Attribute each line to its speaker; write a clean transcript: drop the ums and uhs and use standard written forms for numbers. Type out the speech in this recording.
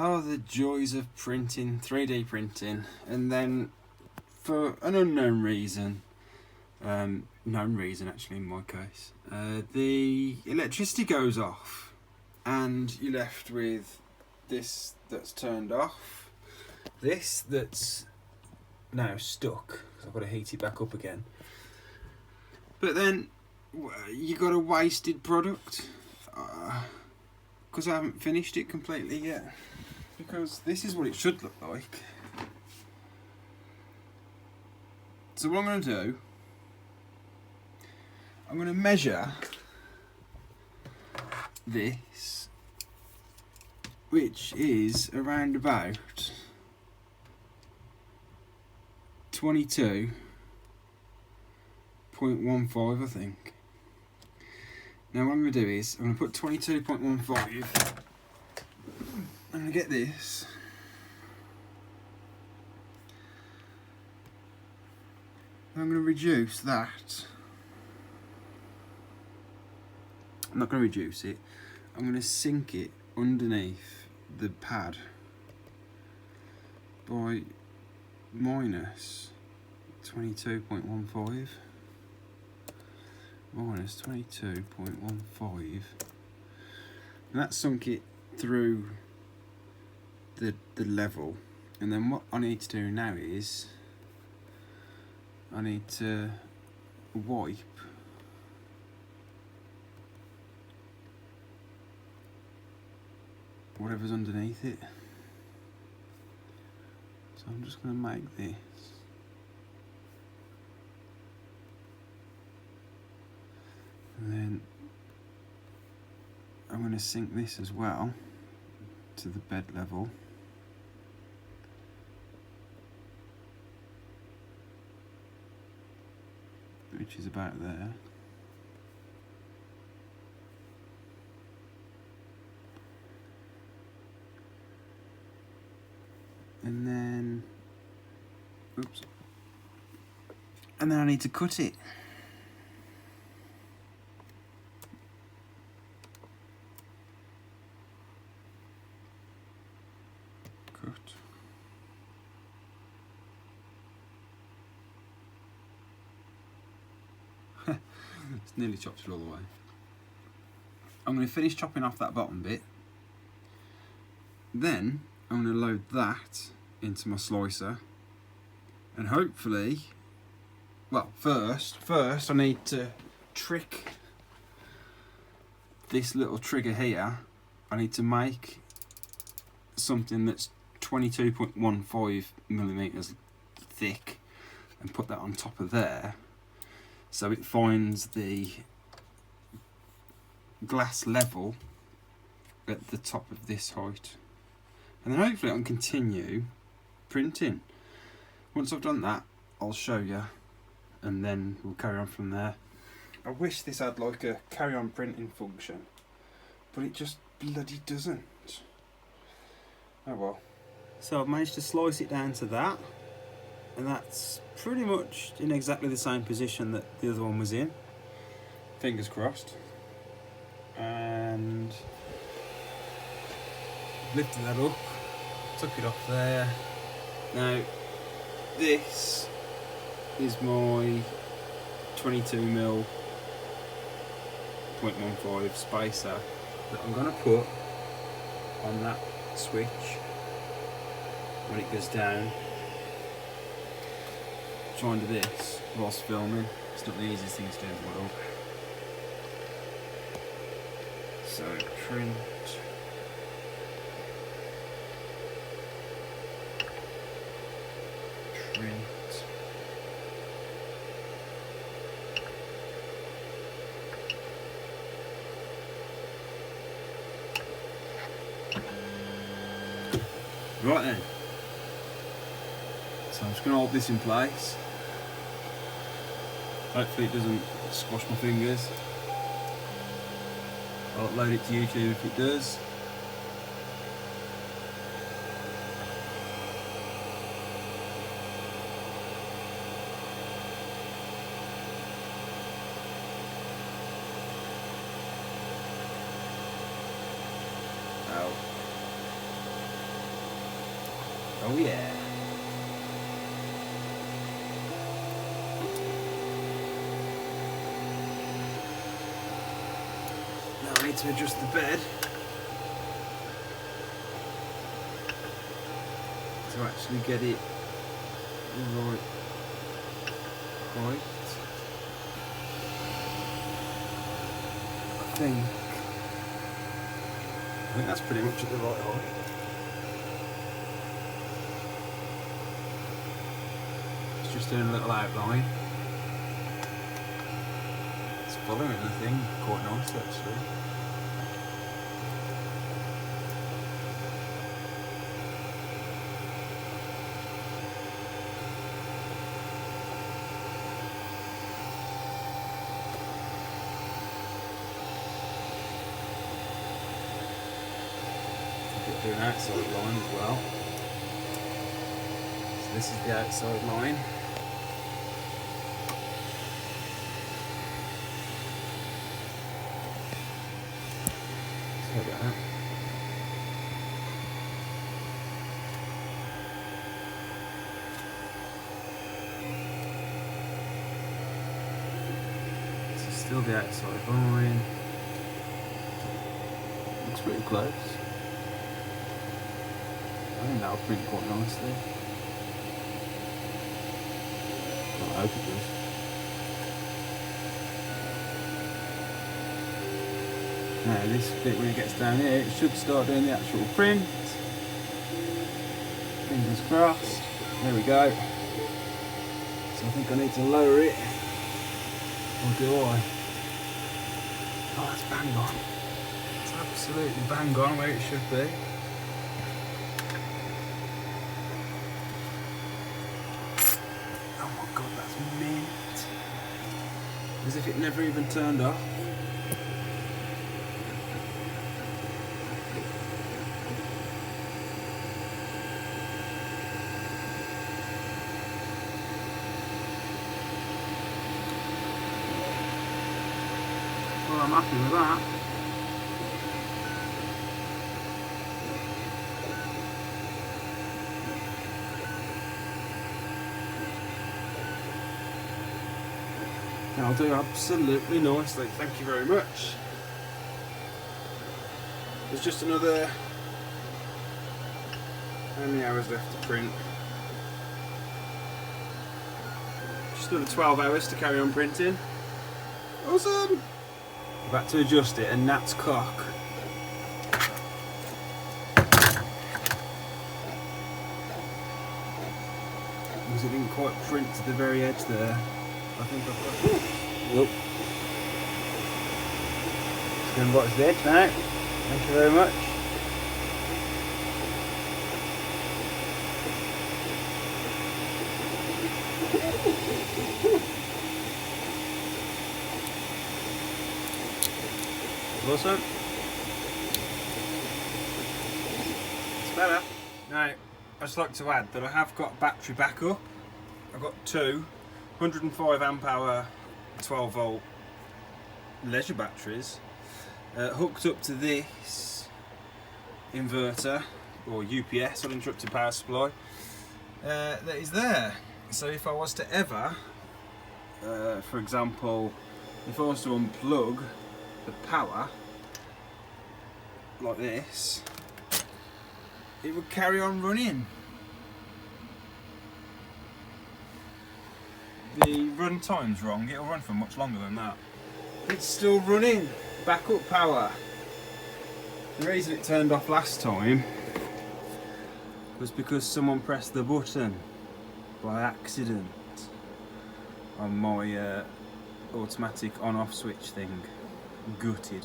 Speaker 1: Oh, the joys of printing, 3D printing, and then for an unknown reason, known reason actually in my case, the electricity goes off and you're left with this that's turned off, this that's now stuck because I've got to heat it back up again, but then you got a wasted product because I haven't finished it completely yet. Because this is what it should look like. So what I'm going to do, I'm going to measure this, which is around about 22.15, I think. Now what I'm going to do is, I'm going to put 22.15. I'm going to get this. I'm going to reduce that. I'm not going to reduce it. I'm going to sink it underneath the pad by minus 22.15. Minus 22.15. And that sunk it through the level, and then what I need to do now is I need to wipe whatever's underneath it. So I'm just going to make this. And then I'm going to sink this as well to the bed level. Which is about there. And then, oops. And then I need to cut it. Cut. It's nearly chopped it all the way. I'm going to finish chopping off that bottom bit. Then I'm going to load that into my slicer. And hopefully, well, first I need to trick this little trigger here. I need to make something that's 22.15 millimeters thick and put that on top of there, so it finds the glass level at the top of this height, and then hopefully I can continue printing. Once I've done that, I'll show you, and then we'll carry on from there. I wish this had like a carry on printing function, but it just bloody doesn't. Oh well. So I've managed to slice it down to that, and that's pretty much in exactly the same position that the other one was in. Fingers crossed. And lifted that up, took it off there. Now this is my 22mm 0.15 spacer that I'm going to put on that switch when it goes down. Trying to do this whilst filming, it's not the easiest thing to do in the world. So print, right then. So I'm just going to hold this in place. Hopefully it doesn't squash my fingers. I'll upload it to YouTube if it does. Ow. Oh yeah. Now I need to adjust the bed to actually get it right height. I think that's pretty much at the right height. It's just doing a little outline. It's following the thing quite nice actually. Do an outside line as well. So this is the outside line. Sorry about that. This is still the outside line. Looks pretty close. I think that'll print quite nicely. Well, I hope it does. Now this bit when it gets down here, it should start doing the actual print. Fingers crossed. There we go. So I think I need to lower it. Or do I? Oh, that's bang on. It's absolutely bang on where it should be. Mint. As if it never even turned off. Well, I'm happy with that. I'll do absolutely nicely, thank you very much. There's just another, how many hours left to print? Just another 12 hours to carry on printing. Awesome! Back to adjust it, and Nat's cock. Because it didn't quite print to the very edge there. I think I've got it. Nope. It's going right to the edge now. Thank you very much. Awesome. It's better. Now, I'd just like to add that I have got battery backup. I've got two 105 amp hour 12 volt leisure batteries hooked up to this inverter or UPS, uninterrupted power supply, that is there. So if I was to ever, for example, if I was to unplug the power like this, it would carry on running. The run time's wrong, it'll run for much longer than that. It's still running, backup power. The reason it turned off last time was because someone pressed the button by accident on my automatic on-off switch thing. Gutted.